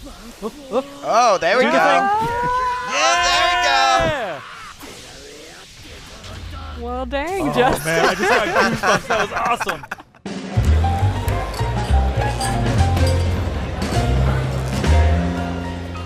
Oh, there we go. Yeah, there we go. Well, dang, Oh Justin. man, I just got goosebumps. That was awesome.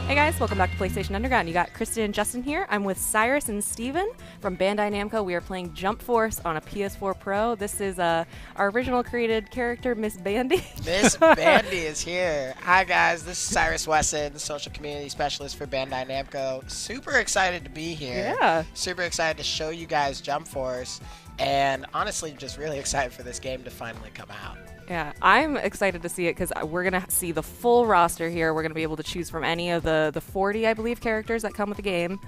Hey guys, welcome back to PlayStation Underground. You got Kristen and Justin here. I'm with Cyrus and Steven from Bandai Namco. We are playing Jump Force on a PS4 Pro. This is our original created character, Miss Bandy. Miss Bandy is here. Hi guys, this is Cyrus Wesson, social community specialist for Bandai Namco. Super excited to be here. Yeah. Super excited to show you guys Jump Force, and honestly just really excited for this game to finally come out. Yeah, I'm excited to see it because we're going to see the full roster here. We're going to be able to choose from any of the 40, I believe, characters that come with the game.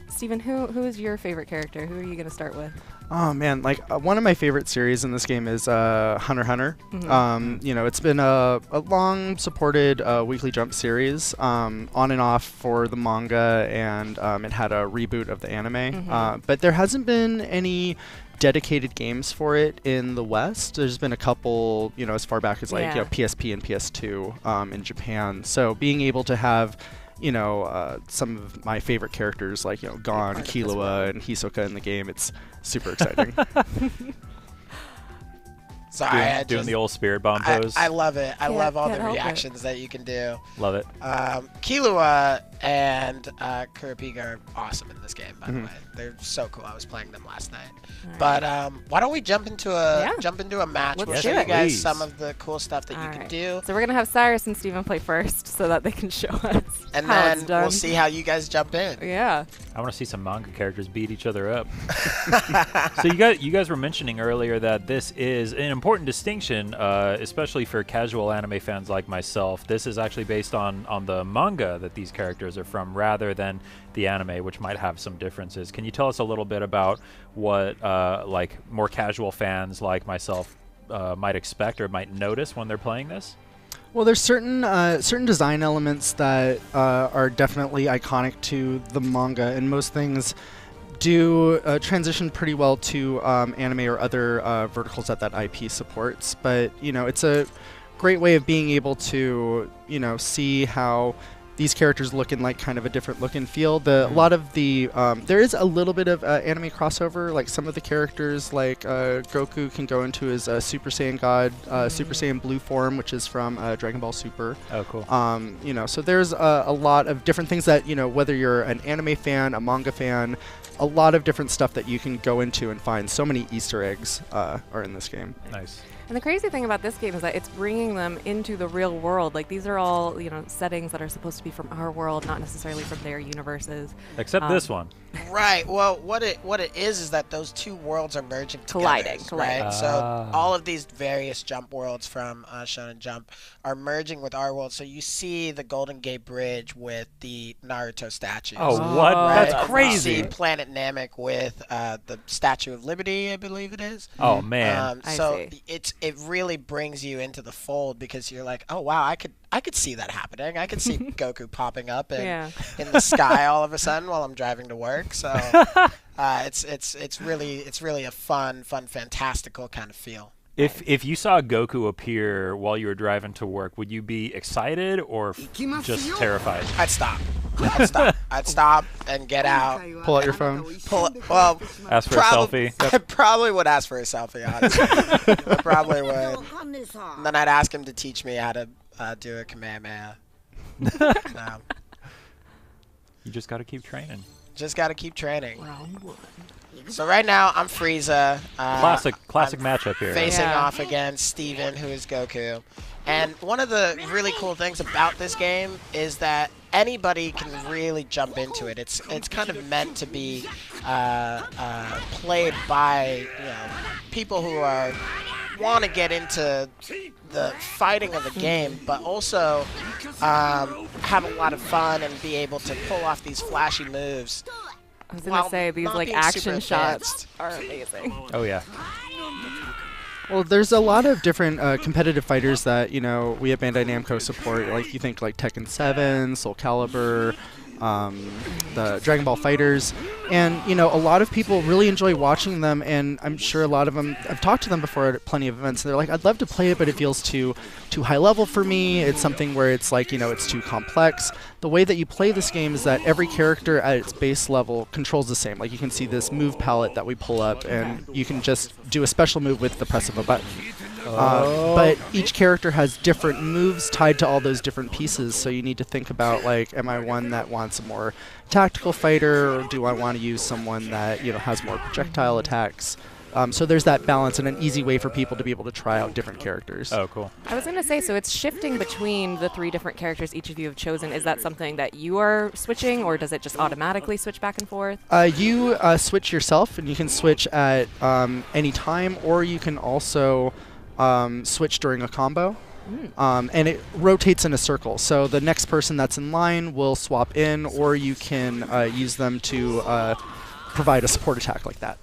Steven, who is your favorite character? Who are you going to start with? Oh man, like one of my favorite series in this game is Hunter x Hunter. Mm-hmm. You know, it's been a long supported weekly Jump series, on and off for the manga, and it had a reboot of the anime. Mm-hmm. But there hasn't been any dedicated games for it in the West. There's been a couple, you know, as far back as like PSP and PS2 in Japan. So being able to have, you know, some of my favorite characters like, you know, Gon, Killua, and Hisoka in the game, it's super exciting. Sorry, doing the old spirit bomb pose. I love it. I love all the help reactions that you can do. Love it. Killua and Kurapika are awesome in this game, by the way. They're so cool. I was playing them last night. Right. But why don't we jump into a match? Let's We'll do show it. you guys Please. some of the cool stuff that you can do. So we're going to have Cyrus and Steven play first so that they can show us And how then it's done. we'll see how you guys jump in. Yeah. I want to see some manga characters beat each other up. So you guys were mentioning earlier that this is an important distinction, especially for casual anime fans like myself. This is actually based on the manga that these characters are from, rather than the anime, which might have some differences. Can you tell us a little bit about what like more casual fans like myself might expect or might notice when they're playing this? Well, there's certain design elements that are definitely iconic to the manga, and most things do transition pretty well to anime or other verticals that IP supports. But you know, it's a great way of being able to, you know, see how these characters look in like kind of a different look and feel. A lot of the there is a little bit of anime crossover. Like some of the characters, like Goku, can go into his Super Saiyan God, Super Saiyan Blue form, which is from Dragon Ball Super. Oh, cool. You know, so there's a lot of different things that, you know, whether you're an anime fan, a manga fan, a lot of different stuff that you can go into and find. So many Easter eggs are in this game. Nice. And the crazy thing about this game is that it's bringing them into the real world. Like, these are all, you know, settings that are supposed to be from our world, not necessarily from their universes. Except this one. Right. Well, what it is that those two worlds are merging together. Colliding. Right. So all of these various Jump worlds from Shonen Jump are merging with our world. So you see the Golden Gate Bridge with the Naruto statues. Oh, what? Right? That's crazy. You see Planet Namek with the Statue of Liberty, I believe it is. Oh man. So it really brings you into the fold, because you're like, oh wow, I could see that happening. I could see Goku popping up in the sky all of a sudden while I'm driving to work. So it's really a fun, fantastical kind of feel. If you saw Goku appear while you were driving to work, would you be excited or just terrified? I'd stop. I'd stop and get out. Pull out your phone. Well, Ask for a selfie. I probably would ask for a selfie, honestly. I probably would. And then I'd ask him to teach me how to do a Kamehameha. No. You just got to keep training. Just got to keep training. So right now, I'm Frieza. Classic matchup here. Facing off against Steven, who is Goku. And one of the really cool things about this game is that anybody can really jump into it. It's kind of meant to be played by, you know, people who want to get into the fighting of the game, but also have a lot of fun and be able to pull off these flashy moves. I was going to say, these like action shots advanced. are amazing. Oh yeah. Well, there's a lot of different competitive fighters that, you know, we at Bandai Namco support. Like, you think like Tekken 7, Soul Calibur, the Dragon Ball Fighters, and a lot of people really enjoy watching them, and I'm sure a lot of them, I've talked to them before at plenty of events, and they're like, I'd love to play it, but it feels too high level for me. It's something where it's like, it's too complex. The way that you play this game is that every character at its base level controls the same. Like, you can see this move palette that we pull up, and you can just do a special move with the press of a button. But each character has different moves tied to all those different pieces, so you need to think about, like, am I one that wants a more tactical fighter, or do I want to use someone that has more projectile attacks? So there's that balance, and an easy way for people to be able to try out different characters. Oh, cool. I was going to say, so it's shifting between the 3 different characters each of you have chosen. Is that something that you are switching, or does it just automatically switch back and forth? You switch yourself, and you can switch at any time, or you can also switch during a combo. And it rotates in a circle. So the next person that's in line will swap in, or you can use them to provide a support attack like that.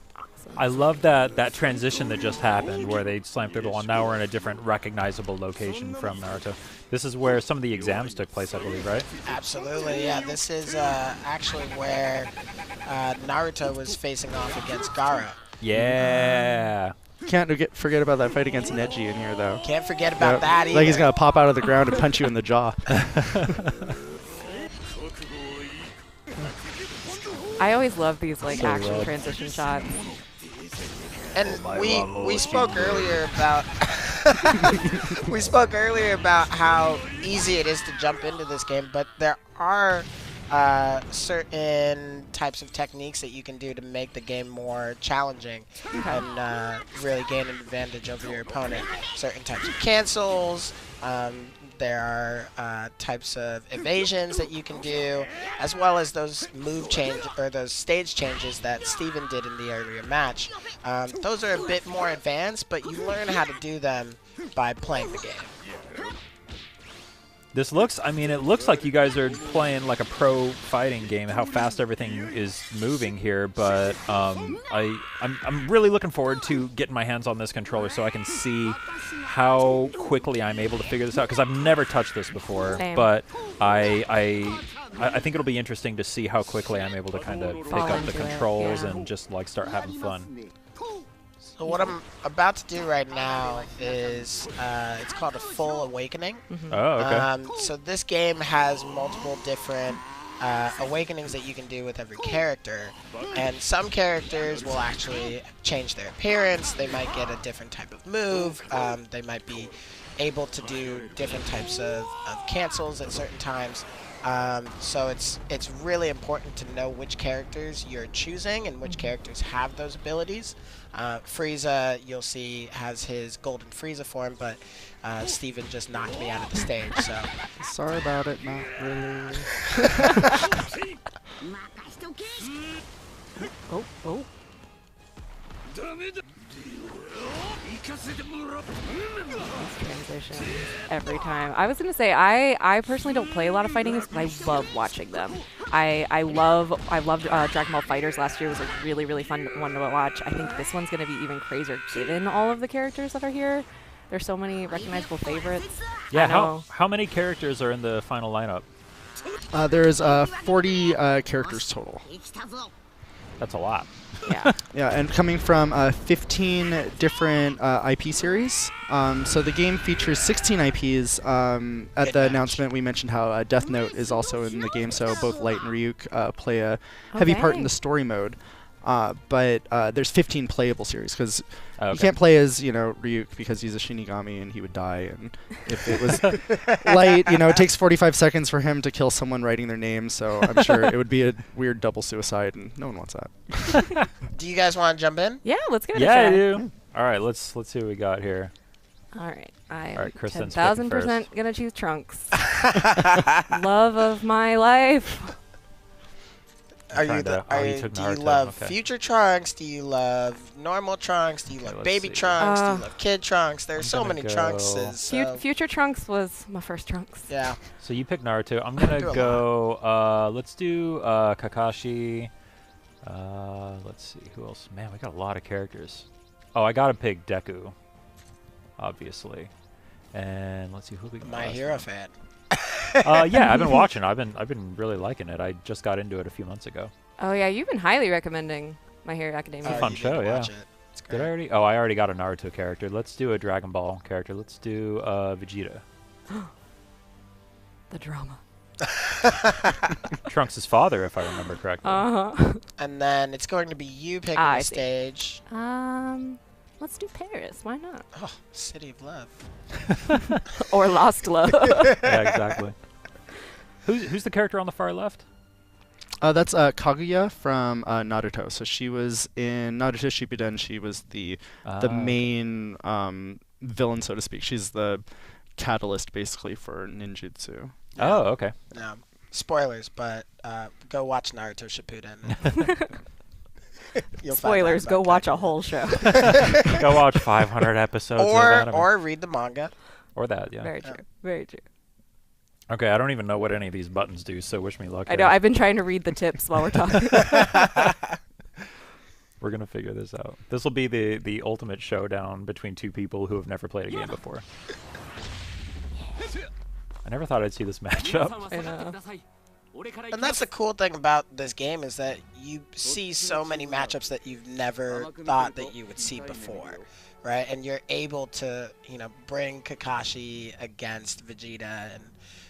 I love that transition that just happened where they slammed through the wall. Now we're in a different recognizable location from Naruto. This is where some of the exams took place, I believe, right? Absolutely, yeah. This is actually where Naruto was facing off against Gaara. Yeah. Can't forget about that fight against Neji in here, though. Can't forget about that either. Like he's going to pop out of the ground and punch you in the jaw. I always love these like So action rad. transition shots. And we spoke earlier about we spoke earlier about how easy it is to jump into this game, but there are certain types of techniques that you can do to make the game more challenging and really gain an advantage over your opponent. Certain types of cancels. There are types of evasions that you can do, as well as those those stage changes that Steven did in the earlier match. Those are a bit more advanced, but you learn how to do them by playing the game. This looks, it looks like you guys are playing like a pro fighting game, how fast everything is moving here, but I'm really looking forward to getting my hands on this controller so I can see how quickly I'm able to figure this out, because I've never touched this before. Same. But I think it'll be interesting to see how quickly I'm able to kind of pick up the into it, controls yeah. and just like start having fun. So what I'm about to do right now is it's called a full awakening. Oh, okay. So this game has multiple different awakenings that you can do with every character, and some characters will actually change their appearance. They might get a different type of move. They might be able to do different types of cancels at certain times. So it's really important to know which characters you're choosing and which characters have those abilities. Frieza, you'll see, has his golden Frieza form, but Steven just knocked me out of the stage, so... Sorry about it, not really. Oh. Transitions every time. I was gonna say I personally don't play a lot of fighting games, but I love watching them. I loved Dragon Ball Fighters last year. It was a really fun one to watch. I think this one's gonna be even crazier given all of the characters that are here. There's so many recognizable favorites. Yeah, how many characters are in the final lineup? There's 40 characters total. That's a lot. Yeah. Yeah, and coming from 15 different IP series. So the game features 16 IPs. At the announcement, we mentioned how Death Note is also in the game, so both Light and Ryuk play a heavy part in the story mode. But there's 15 playable series, because you can't play as Ryuk because he's a Shinigami and he would die. And if it was Light, it takes 45 seconds for him to kill someone writing their name. So I'm sure it would be a weird double suicide, and no one wants that. Do you guys want to jump in? Yeah, let's give it a Yeah, try. I do. All right, let's see what we got here. All right. I All am right, Kristen's picking 10,000% gonna choose Trunks. Love of my life. Do you Naruto, love okay. future Trunks? Do you love normal Trunks? Do you love let's baby see. Trunks? Do you love kid Trunks? There's so gonna many go- Trunkses. So Future Trunks was my first Trunks. yeah. So you pick Naruto. I'm Do gonna a go. Let's do Kakashi. Let's see who else. Man, we got a lot of characters. Oh, I gotta pick Deku, obviously. And let's see who we got. My Hero fan. Yeah, I've been watching. I've been really liking it. I just got into it a few months ago. Oh yeah, you've been highly recommending My Hero Academia. It's a fun show, yeah. Did I already? Oh, I already got a Naruto character. Let's do a Dragon Ball character. Let's do Vegeta. The drama. Trunks' father, if I remember correctly. And then it's going to be you picking the stage. Let's do Paris. Why not? Oh, City of Love. Or Lost Love. Yeah, exactly. Who's the character on the far left? That's Kaguya from Naruto. So she was in Naruto Shippuden. She was the main villain, so to speak. She's the catalyst, basically, for ninjutsu. Yeah. Oh, okay. No, spoilers, but go watch Naruto Shippuden. Spoilers, go watch a whole show. Go watch 500 episodes of anime. Or read the manga. Or that, yeah. Very true. Very true. Okay, I don't even know what any of these buttons do, so wish me luck. I know, I've been trying to read the tips while we're talking. We're going to figure this out. This will be the ultimate showdown between two people who have never played a game before. I never thought I'd see this matchup. I know. And that's the cool thing about this game is that you see so many matchups that you've never thought that you would see before, right? And you're able to, bring Kakashi against Vegeta and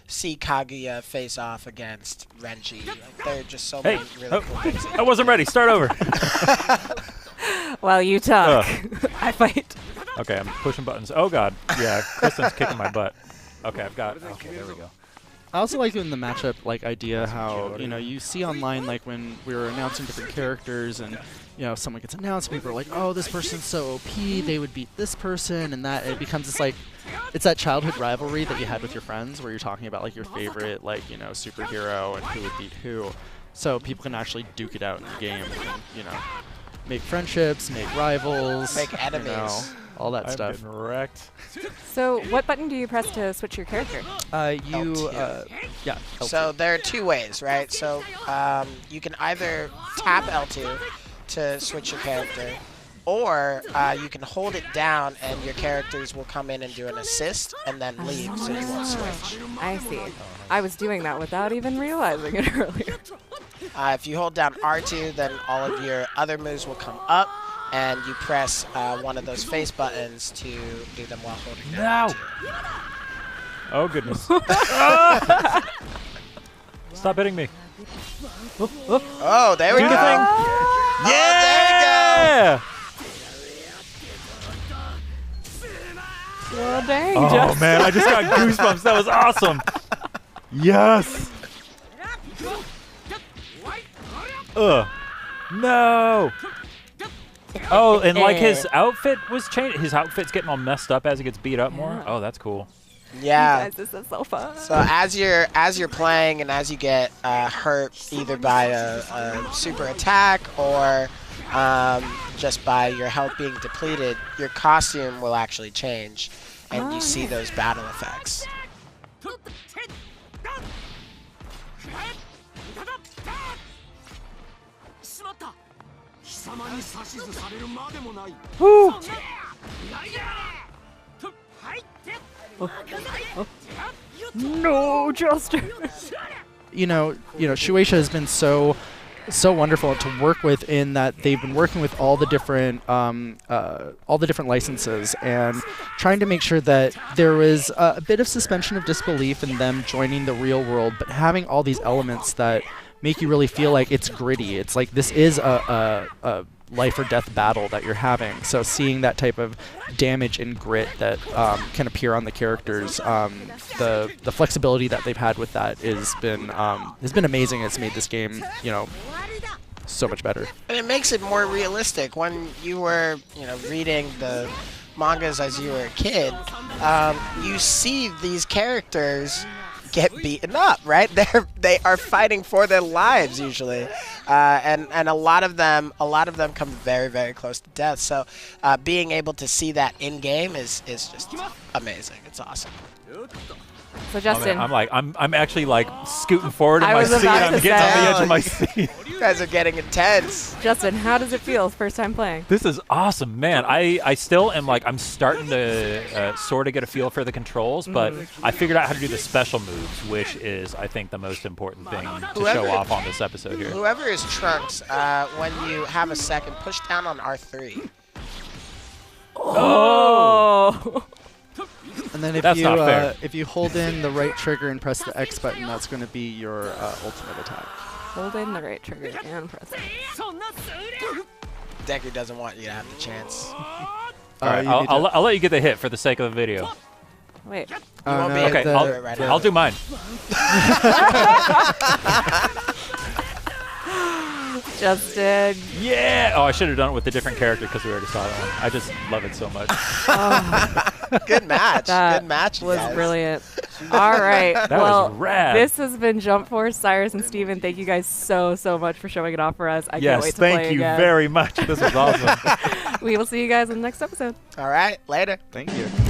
see Kaguya face off against Renji. Like, there are just so many really cool things. I wasn't ready. Start over. While you talk, I fight. Okay, I'm pushing buttons. Oh, God. Yeah, Kristen's kicking my butt. Okay, I've got... Okay, there we go. I also like in the matchup idea how you see online when we were announcing different characters and someone gets announced, people are like, oh, this person's so OP, they would beat this person, and that it becomes this it's that childhood rivalry that you had with your friends where you're talking about your favorite superhero and who would beat who, so people can actually duke it out in the game and make friendships, make rivals, make enemies. All that I'm stuff. getting wrecked. So, what button do you press to switch your character? L2. So there are two ways, right? So you can either tap L2 to switch your character, or you can hold it down and your characters will come in and do an assist and then leave, so you won't switch. I see. I was doing that without even realizing it earlier. If you hold down R2, then all of your other moves will come up, and you press one of those face buttons to do them while holding down. Oh, goodness. Stop hitting me. Oh, there we go. Yeah! Oh, Well, dang, Oh, man, I just got goosebumps. That was awesome. Yes. Ugh. No. Oh, and his outfit was changed. His outfit's getting all messed up as he gets beat up more. Oh, that's cool. Yeah. Guys, this is so fun. So as you're playing and as you get hurt either by a super attack or just by your health being depleted, your costume will actually change, and you see those battle effects. Woo. No, Justin. Shueisha has been so wonderful to work with in that they've been working with all the different licenses and trying to make sure that there was a bit of suspension of disbelief in them joining the real world, but having all these elements that make you really feel like it's gritty. It's like this is a life or death battle that you're having. So seeing that type of damage and grit that can appear on the characters, the flexibility that they've had with that has been amazing. It's made this game, so much better. And it makes it more realistic. When you were, reading the mangas as you were a kid, you see these characters get beaten up, right? They are fighting for their lives usually, and a lot of them come very, very close to death. So being able to see that in game is just amazing. It's awesome. So Justin, I'm actually like scooting forward in I my was seat. about I'm to getting on the say. edge of my seat. You guys are getting intense. Justin, how does it feel first time playing? This is awesome, man. I still am like, I'm starting to sort of get a feel for the controls, but I figured out how to do the special moves, which is, I think, the most important thing to show off on this episode here. Whoever is Trunks, when you have a second, push down on R3. Oh! And then if you hold in the right trigger and press the X button, that's going to be your ultimate attack. Hold in the right trigger and press it. Deku doesn't want you to have the chance. All right, I'll let you get the hit for the sake of the video. Wait. Okay, I'll do mine. Justin. Yeah! Oh, I should have done it with a different character because we already saw that one. I just love it so much. Good match. That Good match, was guys. brilliant. All right. That well, was rad. this has been Jump Force. Cyrus and Steven, thank you guys so much for showing it off for us. I can't wait to play thank you again. very much. This was awesome. We will see you guys in the next episode. All right, later. Thank you.